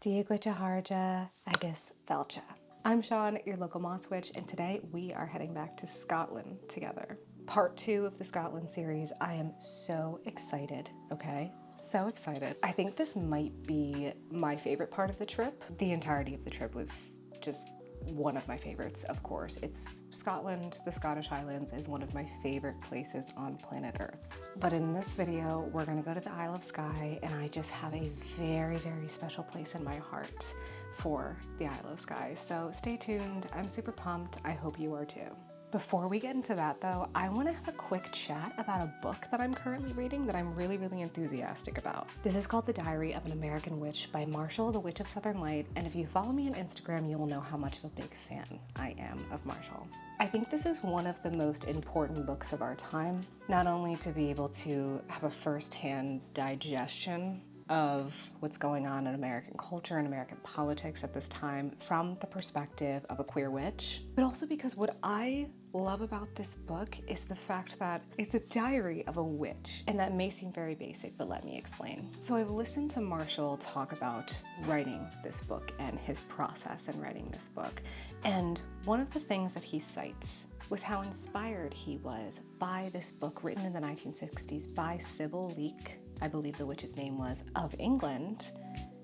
Diagwicha Harja Agus Felcha. I'm Sean, your local moss witch, and today we are heading back to Scotland together. Part 2 of the Scotland series. I am so excited, okay? So excited. I think this might be my favorite part of the trip. The entirety of the trip was just one of my favorites, of course. It's Scotland. The Scottish Highlands is one of my favorite places on planet Earth. But in this video, we're gonna go to the Isle of Skye, and I just have a very, very special place in my heart for the Isle of Skye. So stay tuned. I'm super pumped. I hope you are too. Before we get into that though, I want to have a quick chat about a book that I'm currently reading that I'm really enthusiastic about. This is called The Diary of an American Witch by Marshall, the Witch of Southern Light, and if you follow me on Instagram, you'll know how much of a big fan I am of Marshall. I think this is one of the most important books of our time, not only to be able to have a first-hand digestion of what's going on in American culture and American politics at this time from the perspective of a queer witch, but also because what I love about this book is the fact that it's a diary of a witch. And that may seem very basic, but let me explain. So I've listened to Marshall talk about writing this book and his process in writing this book. And one of the things that he cites was how inspired he was by this book written in the 1960s by Sybil Leek, I believe the witch's name was, of England,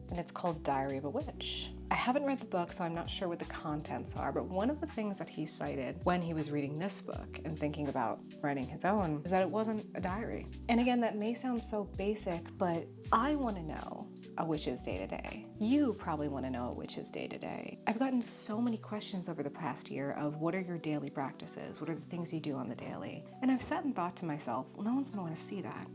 and it's called Diary of a Witch. I haven't read the book, so I'm not sure what the contents are, but one of the things that he cited when he was reading this book and thinking about writing his own is that it wasn't a diary. And again, that may sound so basic, but I want to know a witch's day-to-day. You probably want to know a witch's day-to-day. I've gotten so many questions over the past year of what are your daily practices? What are the things you do on the daily? And I've sat and thought to myself, well, no one's going to want to see that.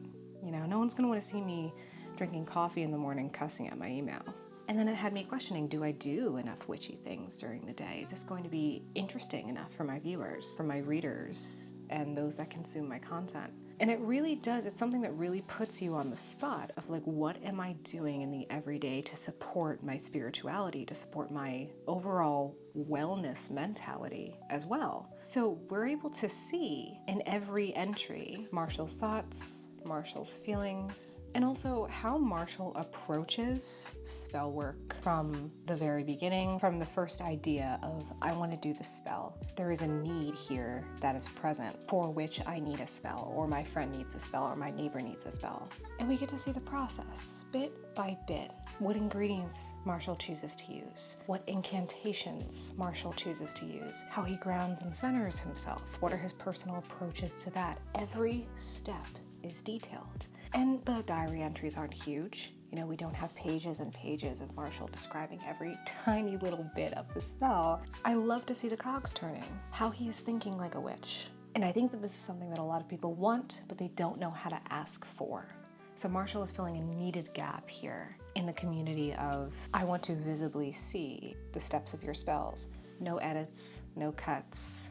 You know, no one's going to want to see me drinking coffee in the morning cussing at my email. And then it had me questioning, do I do enough witchy things during the day? Is this going to be interesting enough for my viewers, for my readers, and those that consume my content? And it really does. It's something that really puts you on the spot of like, what am I doing in the everyday to support my spirituality, to support my overall wellness mentality as well? So we're able to see in every entry Marshall's thoughts, Marshall's feelings, and also how Marshall approaches spell work from the very beginning, from the first idea of, I want to do the spell. There is a need here that is present for which I need a spell, or my friend needs a spell, or my neighbor needs a spell. And we get to see the process, bit by bit. What ingredients Marshall chooses to use, what incantations Marshall chooses to use, how he grounds and centers himself, what are his personal approaches to that. Every step is detailed. And the diary entries aren't huge. You know, we don't have pages and pages of Marshall describing every tiny little bit of the spell. I love to see the cogs turning, how he is thinking like a witch. And I think that this is something that a lot of people want, but they don't know how to ask for. So Marshall is filling a needed gap here in the community of, I want to visibly see the steps of your spells. No edits, no cuts,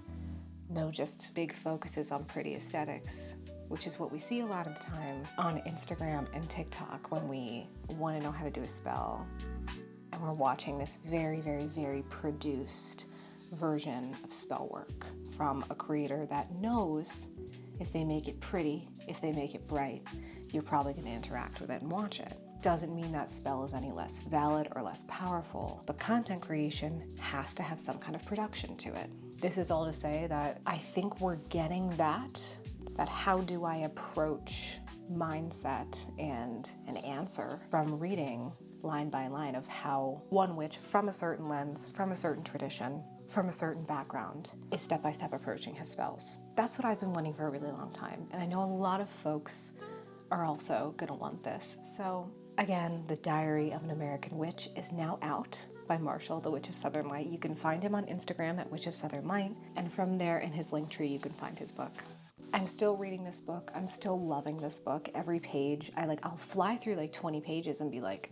no just big focuses on pretty aesthetics, which is what we see a lot of the time on Instagram and TikTok when we want to know how to do a spell. And we're watching this very produced version of spell work from a creator that knows if they make it pretty, if they make it bright, you're probably going to interact with it and watch it. Doesn't mean that spell is any less valid or less powerful, but content creation has to have some kind of production to it. This is all to say that I think we're getting that how do I approach mindset and an answer from reading line by line of how one witch from a certain lens, from a certain tradition, from a certain background is step-by-step approaching his spells. That's what I've been wanting for a really long time, and I know a lot of folks are also gonna want this. So again, The Diary of an American Witch is now out by Marshall, the Witch of Southern Light. You can find him on Instagram at Witch of Southern Light, and from there in his link tree you can find his book. I'm still reading this book. I'm still loving this book. Every page, I'll fly through like 20 pages and be like,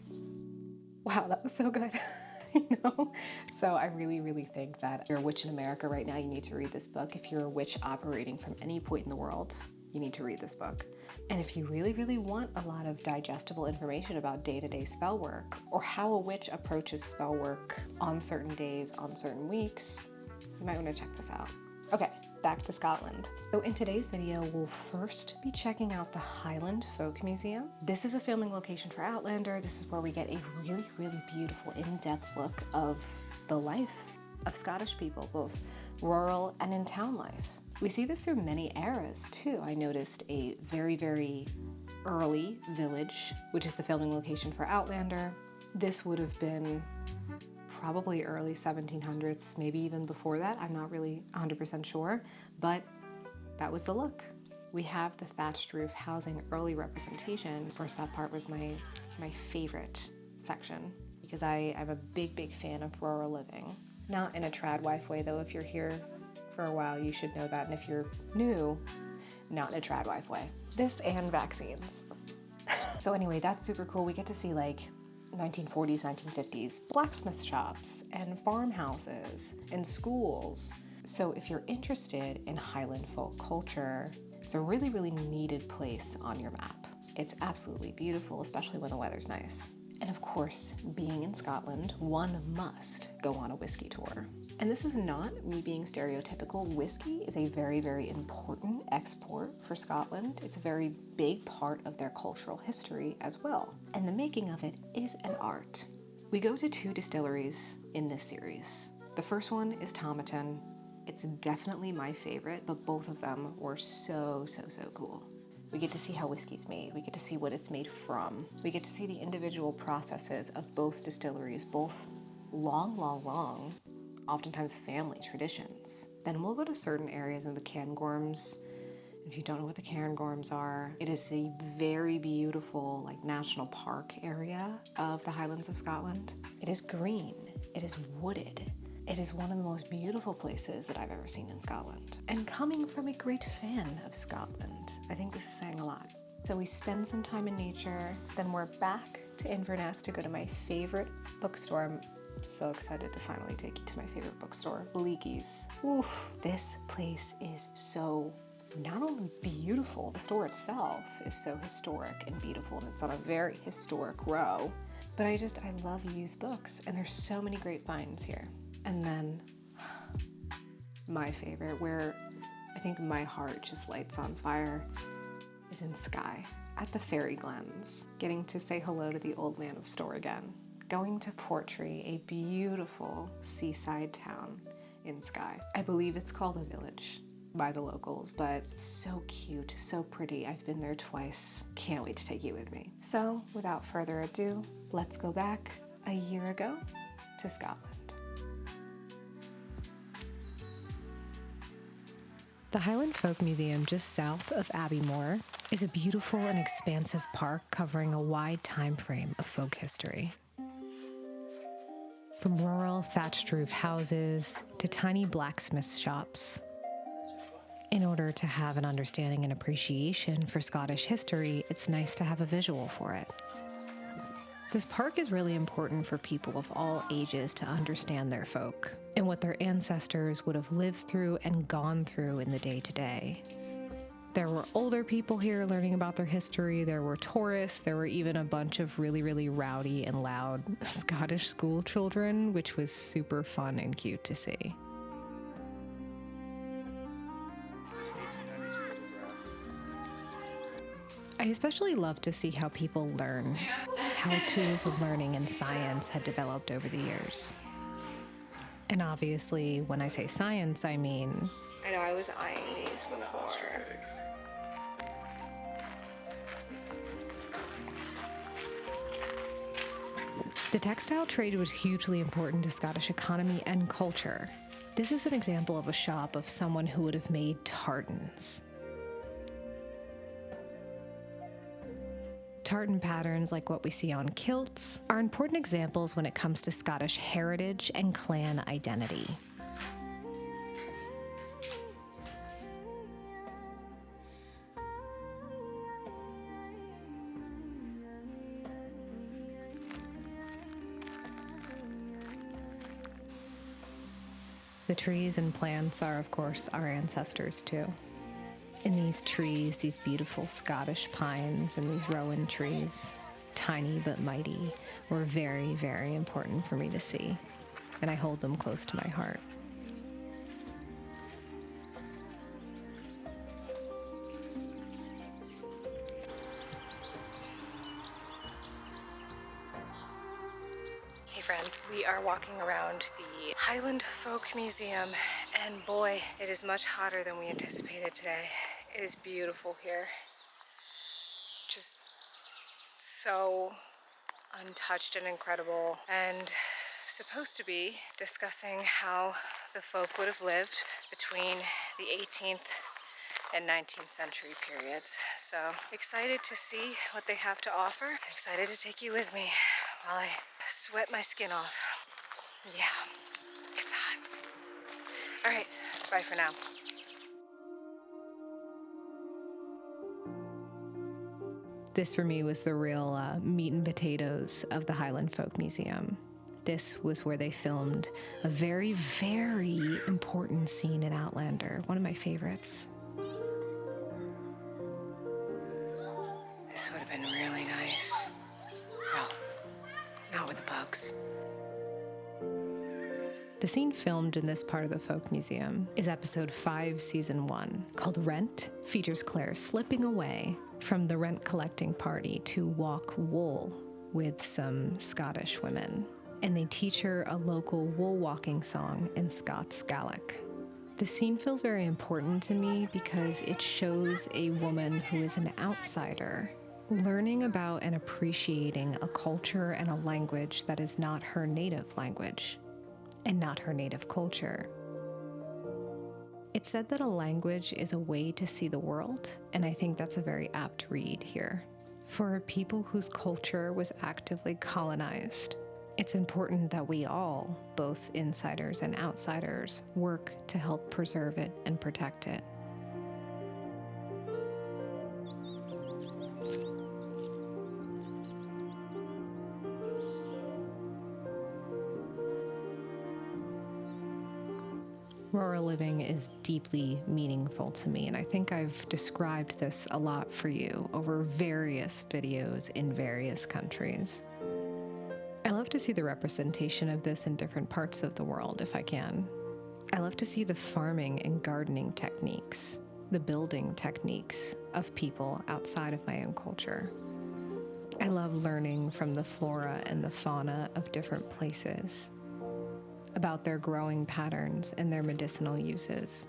wow, that was so good. You know? So I really think that if you're a witch in America right now, you need to read this book. If you're a witch operating from any point in the world, you need to read this book. And if you really want a lot of digestible information about day-to-day spell work, or how a witch approaches spell work on certain days, on certain weeks, you might want to check this out. Okay, back to Scotland. So in today's video, we'll first be checking out the Highland Folk Museum. This is a filming location for Outlander. This is where we get a really, really beautiful in-depth look of the life of Scottish people, both rural and in town life. We see this through many eras too. I noticed a very, very early village, which is the filming location for Outlander. This would have been probably early 1700s, maybe even before that. I'm not really 100% sure, but that was the look. We have the thatched roof housing early representation. Of course, that part was my favorite section because I'm a big, big fan of rural living. Not in a trad wife way though. If you're here for a while, you should know that. And if you're new, not in a trad wife way. This and vaccines. So anyway, that's super cool. We get to see like 1940s, 1950s blacksmith shops and farmhouses and schools. So if you're interested in Highland folk culture, it's a really, really needed place on your map. It's absolutely beautiful, especially when the weather's nice. And of course, being in Scotland, one must go on a whiskey tour. And this is not me being stereotypical. Whiskey is a very, very important export for Scotland. It's a very big part of their cultural history as well. And the making of it is an art. We go to 2 distilleries in this series. The first one is Tomatin. It's definitely my favorite, but both of them were so cool. We get to see how whiskey's made. We get to see what it's made from. We get to see the individual processes of both distilleries, both long, oftentimes family traditions. Then we'll go to certain areas in the Cairngorms. If you don't know what the Cairngorms are, it is a very beautiful like national park area of the Highlands of Scotland. It is green, it is wooded. It is one of the most beautiful places that I've ever seen in Scotland. And coming from a great fan of Scotland, I think this is saying a lot. So we spend some time in nature, then we're back to Inverness to go to my favorite bookstore. I'm so excited to finally take you to my favorite bookstore, Leakey's. Oof, this place is so not only beautiful, the store itself is so historic and beautiful, and it's on a very historic row, but I love used books, and there's so many great finds here. And then my favorite, where I think my heart just lights on fire, is in Skye, at the Fairy Glens, getting to say hello to the old man of Store again. Going to Portree, a beautiful seaside town in Skye. I believe it's called a village by the locals, but so cute, so pretty. I've been there twice. Can't wait to take you with me. So without further ado, let's go back a year ago to Scotland. The Highland Folk Museum, just south of Abbeymoor, is a beautiful and expansive park covering a wide time frame of folk history. From rural thatched roof houses to tiny blacksmith shops. In order to have an understanding and appreciation for Scottish history, it's nice to have a visual for it. This park is really important for people of all ages to understand their folk and what their ancestors would have lived through and gone through in the day-to-day. There were older people here learning about their history, there were tourists, there were even a bunch of really, really rowdy and loud Scottish school children, which was super fun and cute to see. I especially love to see how people learn, how tools of learning and science had developed over the years. And obviously, when I say science, I mean... I know I was eyeing these before. The textile trade was hugely important to Scottish economy and culture. This is an example of a shop of someone who would have made tartans. Tartan patterns, like what we see on kilts, are important examples when it comes to Scottish heritage and clan identity. The trees and plants are, of course, our ancestors too. And these trees, these beautiful Scottish pines and these rowan trees, tiny but mighty, were very, very important for me to see, and I hold them close to my heart. friends. We are walking around the Highland Folk Museum, and boy, it is much hotter than we anticipated today. It is beautiful here. Just so untouched and incredible, and supposed to be discussing how the folk would have lived between the 18th and 19th century periods. So excited to see what they have to offer. Excited to take you with me while I sweat my skin off. Yeah, it's hot. All right, bye for now. This for me was the real meat and potatoes of the Highland Folk Museum. This was where they filmed a very, very important scene in Outlander, one of my favorites. This would have been really nice. Well, not with the bugs. The scene filmed in this part of the Folk Museum is episode 5, season 1, called Rent. Features Claire slipping away from the rent collecting party to walk wool with some Scottish women. And they teach her a local wool walking song in Scots Gaelic. The scene feels very important to me because it shows a woman who is an outsider learning about and appreciating a culture and a language that is not her native language and not her native culture. It's said that a language is a way to see the world, and I think that's a very apt read here. For a people whose culture was actively colonized, it's important that we all, both insiders and outsiders, work to help preserve it and protect it. Rural living is deeply meaningful to me, and I think I've described this a lot for you over various videos in various countries. I love to see the representation of this in different parts of the world if I can. I love to see the farming and gardening techniques, the building techniques of people outside of my own culture. I love learning from the flora and the fauna of different places, about their growing patterns and their medicinal uses.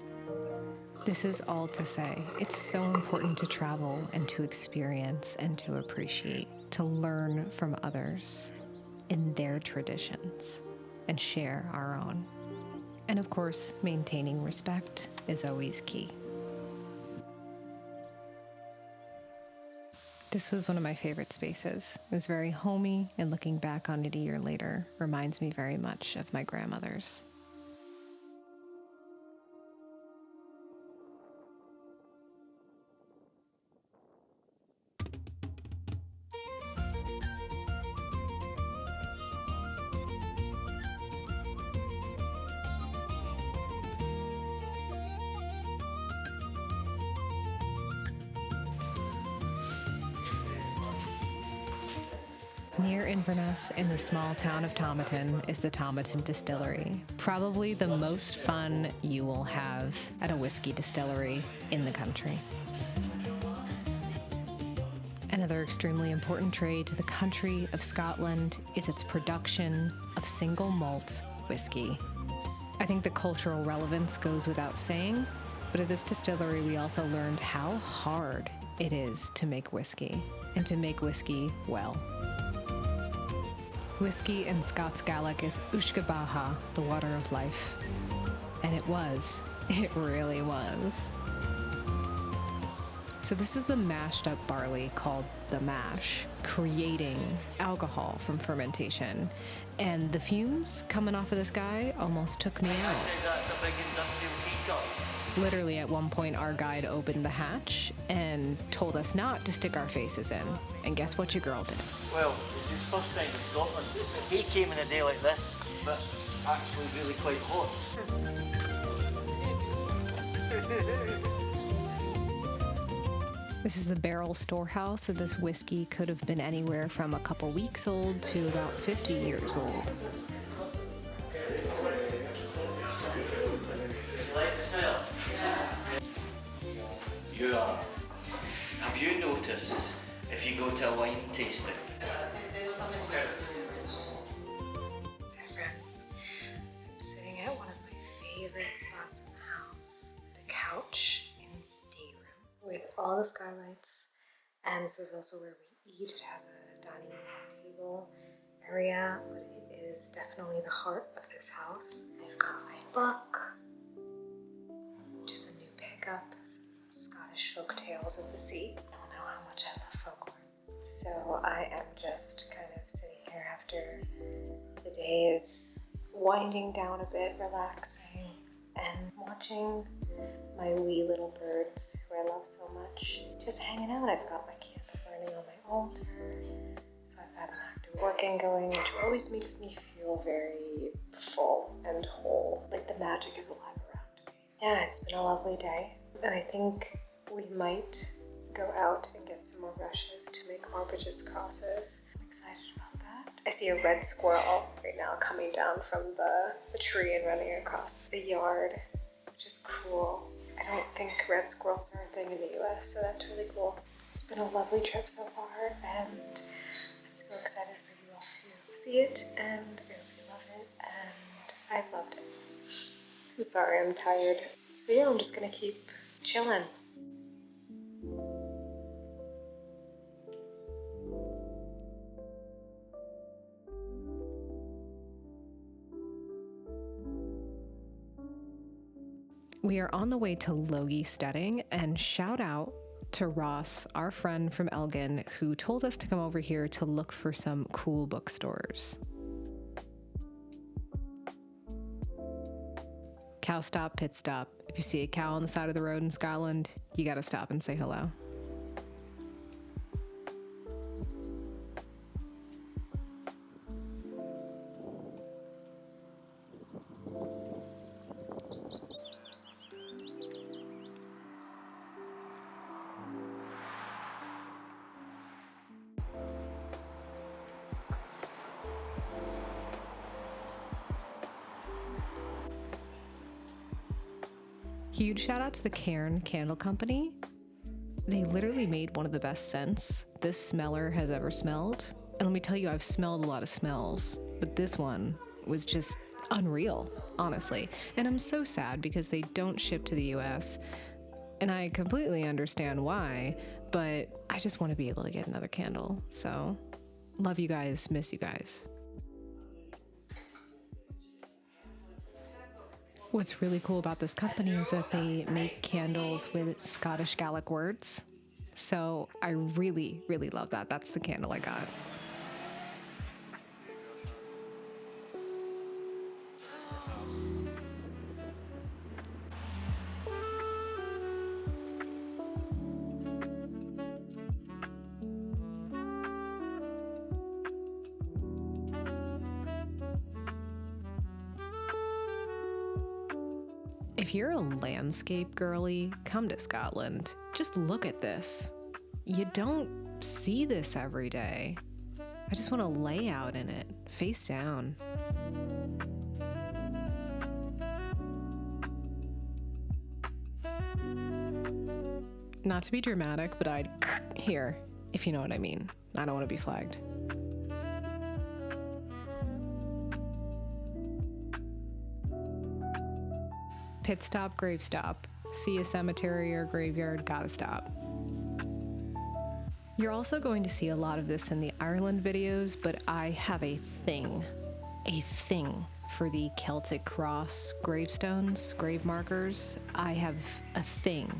This is all to say, it's so important to travel and to experience and to appreciate, to learn from others in their traditions and share our own. And of course, maintaining respect is always key. This was one of my favorite spaces. It was very homey, and looking back on it a year later reminds me very much of my grandmother's. Near Inverness, in the small town of Tomatin, is the Tomatin Distillery. Probably the most fun you will have at a whiskey distillery in the country. Another extremely important trade to the country of Scotland is its production of single malt whiskey. I think the cultural relevance goes without saying, but at this distillery we also learned how hard it is to make whiskey, and to make whiskey well. Whiskey in Scots Gaelic is Uisgebaha, the water of life. And it really was. So this is the mashed up barley called the mash, creating alcohol from fermentation. And the fumes coming off of this guy almost took me out. I say that's a big industrial teacup. Literally at one point our guide opened the hatch and told us not to stick our faces in. And guess what your girl did? Well, it's his first time in Scotland. He came in a day like this, but actually really quite hot. This is the barrel storehouse, so this whiskey could have been anywhere from a couple weeks old to about 50 years old. Yeah. Have you noticed if you go to a wine tasting, the skylights. And this is also where we eat. It has a dining table area, but it is definitely the heart of this house. I've got my book, just a new pickup, some Scottish folk tales of the sea. You all know how much I love folklore. So I am just kind of sitting here after the day is winding down a bit, relaxing, and watching my wee little birds who I love so much just hanging out. I've got my candle burning on my altar, so I've got an active working going, which always makes me feel very full and whole, like the magic is alive around me. Yeah, it's been a lovely day, and I think we might go out and get some more rushes to make more bridges crosses. I'm excited about that. I see a red squirrel right now coming down from the tree and running across the yard, which is cool. I don't think red squirrels are a thing in the US, so that's really cool. It's been a lovely trip so far, and I'm so excited for you all to see it, and I hope you love it, and I've loved it. I'm sorry, I'm tired. So yeah, I'm just gonna keep chilling. We are on the way to Logie Steading, and shout out to Ross, our friend from Elgin, who told us to come over here to look for some cool bookstores. Cow stop, pit stop. If you see a cow on the side of the road in Scotland, you gotta stop and say hello. Huge shout out to the Cairn Candle Company. They literally made one of the best scents this smeller has ever smelled. And let me tell you, I've smelled a lot of smells, but this one was just unreal, honestly. And I'm so sad because they don't ship to the US. And I completely understand why, but I just want to be able to get another candle. So, love you guys, miss you guys. What's really cool about this company is that they make candles with Scottish Gaelic words. So I really, really love that. That's the candle I got. If you're a landscape girly, come to Scotland. Just look at this. You don't see this every day. I just want to lay out in it, face down. Not to be dramatic, but I'd here, if you know what I mean. I don't want to be flagged. Pit stop, grave stop. See a cemetery or graveyard, gotta stop. You're also going to see a lot of this in the Ireland videos, but I have a thing for the Celtic cross gravestones, grave markers. I have a thing,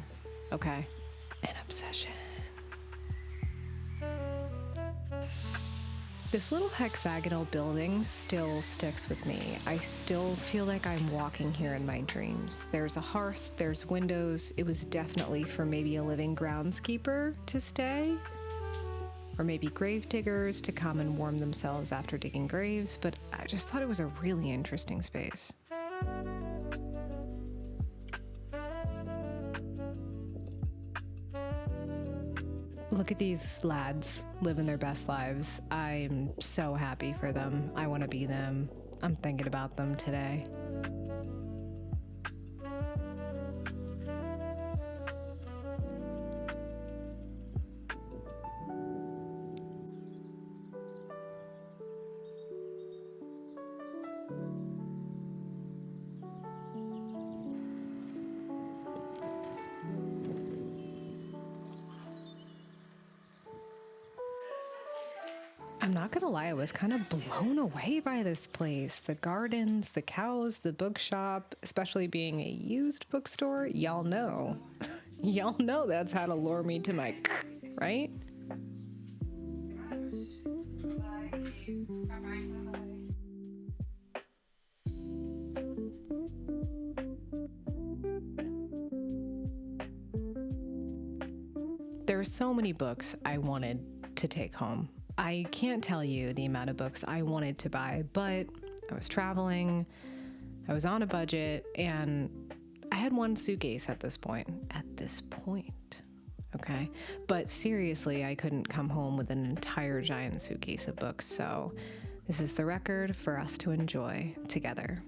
okay? An obsession. This little hexagonal building still sticks with me. I still feel like I'm walking here in my dreams. There's a hearth, there's windows. It was definitely for maybe a living groundskeeper to stay, or maybe grave diggers to come and warm themselves after digging graves, but I just thought it was a really interesting space. Look at these lads living their best lives. I'm so happy for them. I want to be them. I'm thinking about them today. I'm not gonna lie, I was kind of blown away by this place. The gardens, the cows, the bookshop, especially being a used bookstore. Y'all know. Y'all know that's how to lure me to my right? There are so many books I wanted to take home. I can't tell you the amount of books I wanted to buy, but I was traveling, I was on a budget, and I had one suitcase at this point. Okay? But seriously, I couldn't come home with an entire giant suitcase of books, so this is the record for us to enjoy together.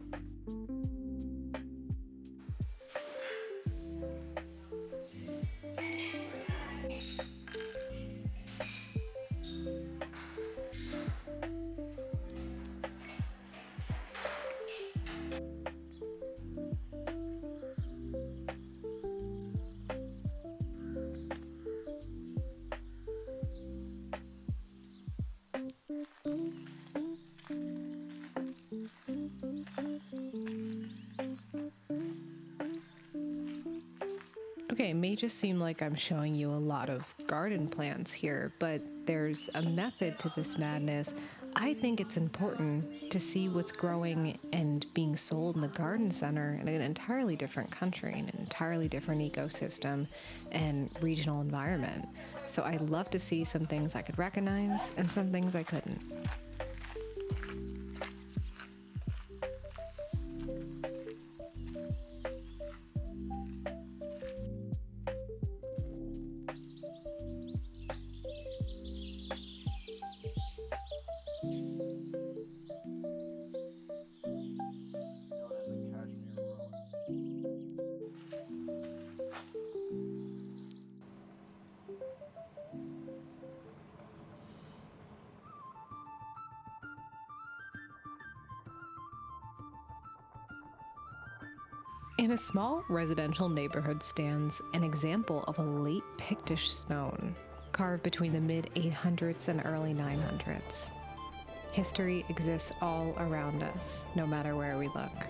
Okay, it may just seem like I'm showing you a lot of garden plants here, but there's a method to this madness. I think it's important to see what's growing and being sold in the garden center in an entirely different country, in an entirely different ecosystem and regional environment. So I love to see some things I could recognize and some things I couldn't. In a small residential neighborhood stands an example of a late Pictish stone, carved between the mid-800s and early 900s. History exists all around us, no matter where we look.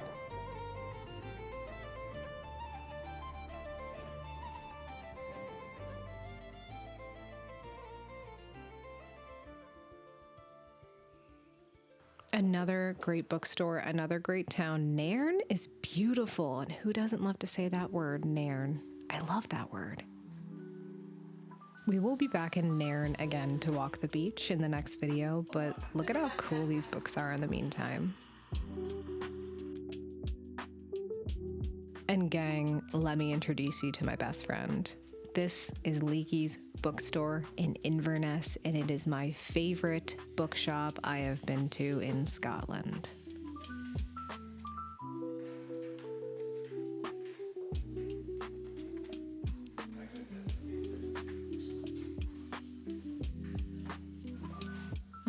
Another great bookstore, another great town. Nairn is beautiful, and who doesn't love to say that word, Nairn? I love that word. We will be back in Nairn again to walk the beach in the next video, but look at how cool these books are in the meantime. And gang, let me introduce you to my best friend. This is Leakey's Bookstore in Inverness, and it is my favorite bookshop I have been to in Scotland.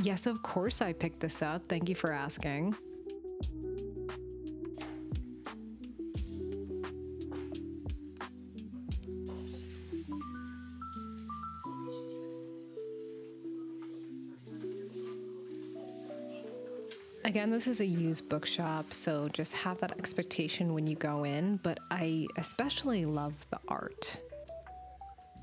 Yes, of course I picked this up. Thank you for asking. Again, this is a used bookshop, so just have that expectation when you go in, but I especially love the art.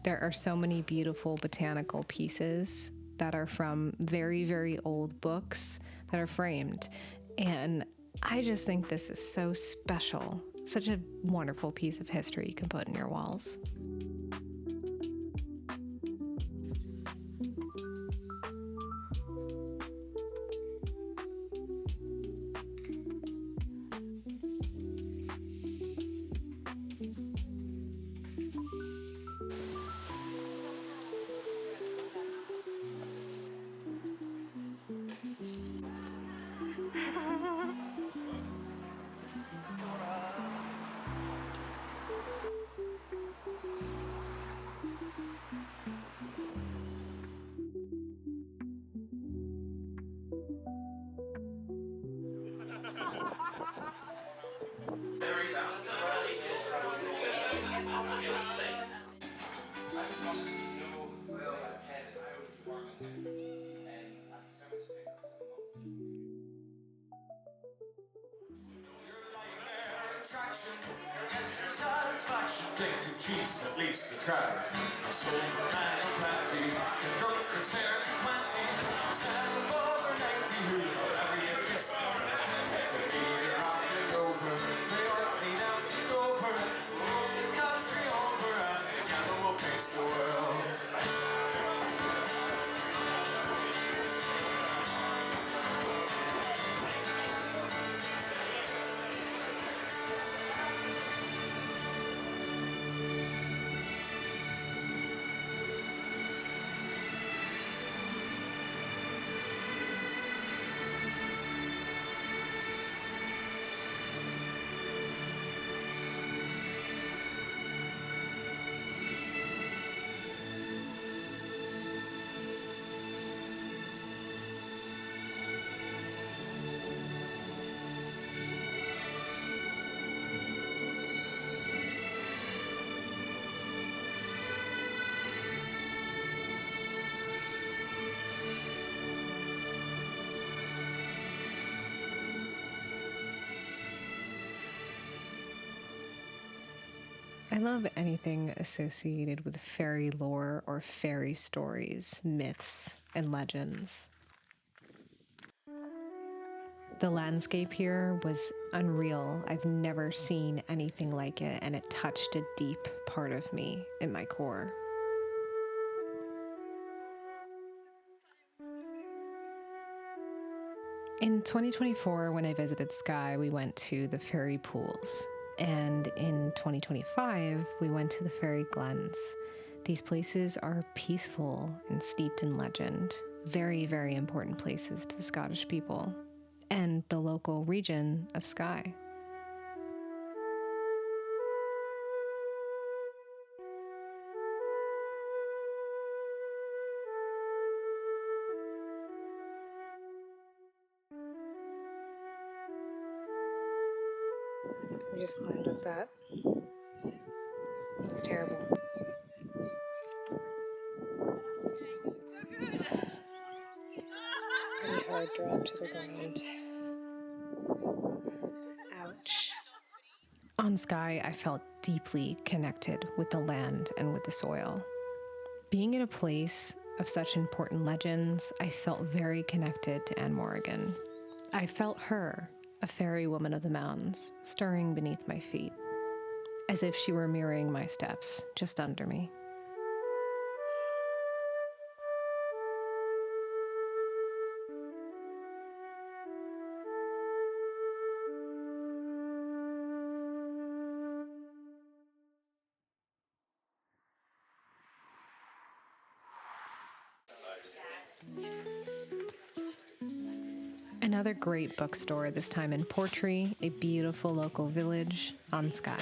There are so many beautiful botanical pieces that are from very, very old books that are framed, and I just think this is so special. Such a wonderful piece of history you can put in your walls. Attraction, get some satisfaction. Take a cheese, at least a try. A sober man or patty, drunk and fair to 20. Stand up over 90, who ever you kiss them. They need it hopping over, they ought me down to Dover. We'll roll the country over and together we'll face the world. I love anything associated with fairy lore or fairy stories, myths, and legends. The landscape here was unreal. I've never seen anything like it, and it touched a deep part of me in my core. In 2024, when I visited Skye, we went to the fairy pools. And in 2025, we went to the fairy glens. These places are peaceful and steeped in legend. Very, very important places to the Scottish people and the local region of Skye. We just climbed up that. It was terrible. Pretty hard drop to the ground. Ouch. On Skye, I felt deeply connected with the land and with the soil. Being in a place of such important legends, I felt very connected to Anne Morrigan. I felt her, a fairy woman of the mountains, stirring beneath my feet, as if she were mirroring my steps just under me. Another great bookstore, this time in Portree, a beautiful local village on Skye.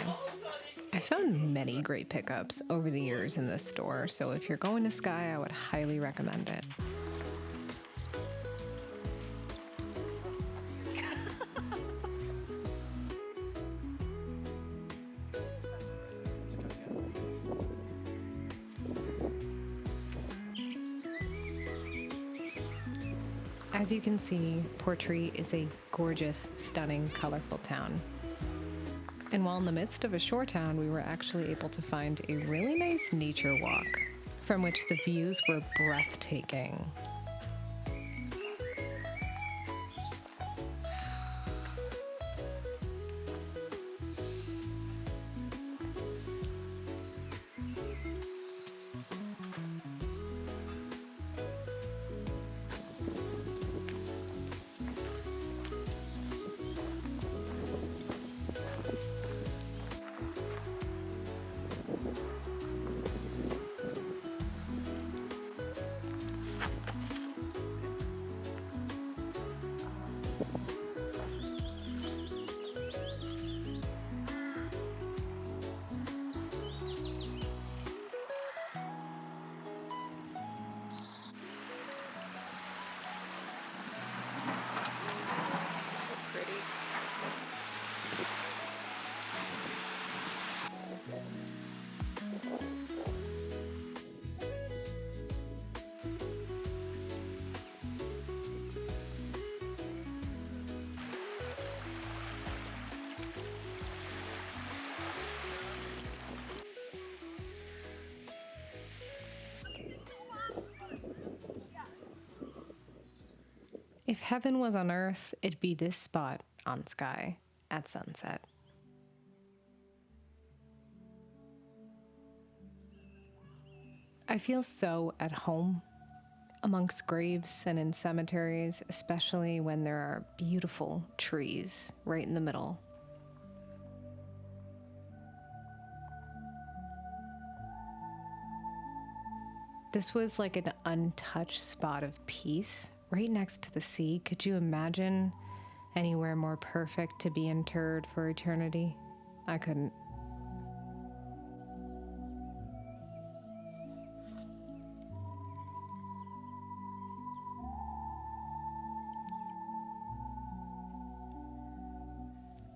I found many great pickups over the years in this store, so if you're going to Skye, I would highly recommend it. As you can see, Portree is a gorgeous, stunning, colorful town. And while in the midst of a shore town, we were actually able to find a really nice nature walk, from which the views were breathtaking. If heaven was on earth, it'd be this spot on Skye at sunset. I feel so at home amongst graves and in cemeteries, especially when there are beautiful trees right in the middle. This was like an untouched spot of peace right next to the sea. Could you imagine anywhere more perfect to be interred for eternity? I couldn't.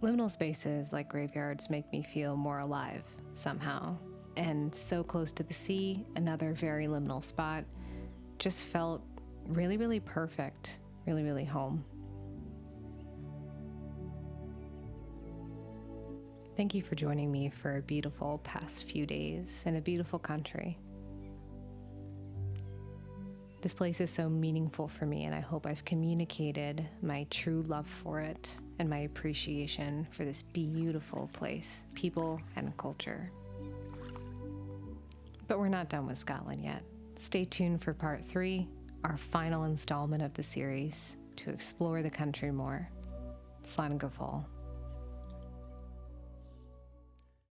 Liminal spaces like graveyards make me feel more alive somehow. And so close to the sea, another very liminal spot, just felt really, really perfect, really, really home. Thank you for joining me for a beautiful past few days in a beautiful country. This place is so meaningful for me, and I hope I've communicated my true love for it and my appreciation for this beautiful place, people, and culture. But we're not done with Scotland yet. Stay tuned for part 3, our final installment of the series, to explore the country more. Slán go fóill.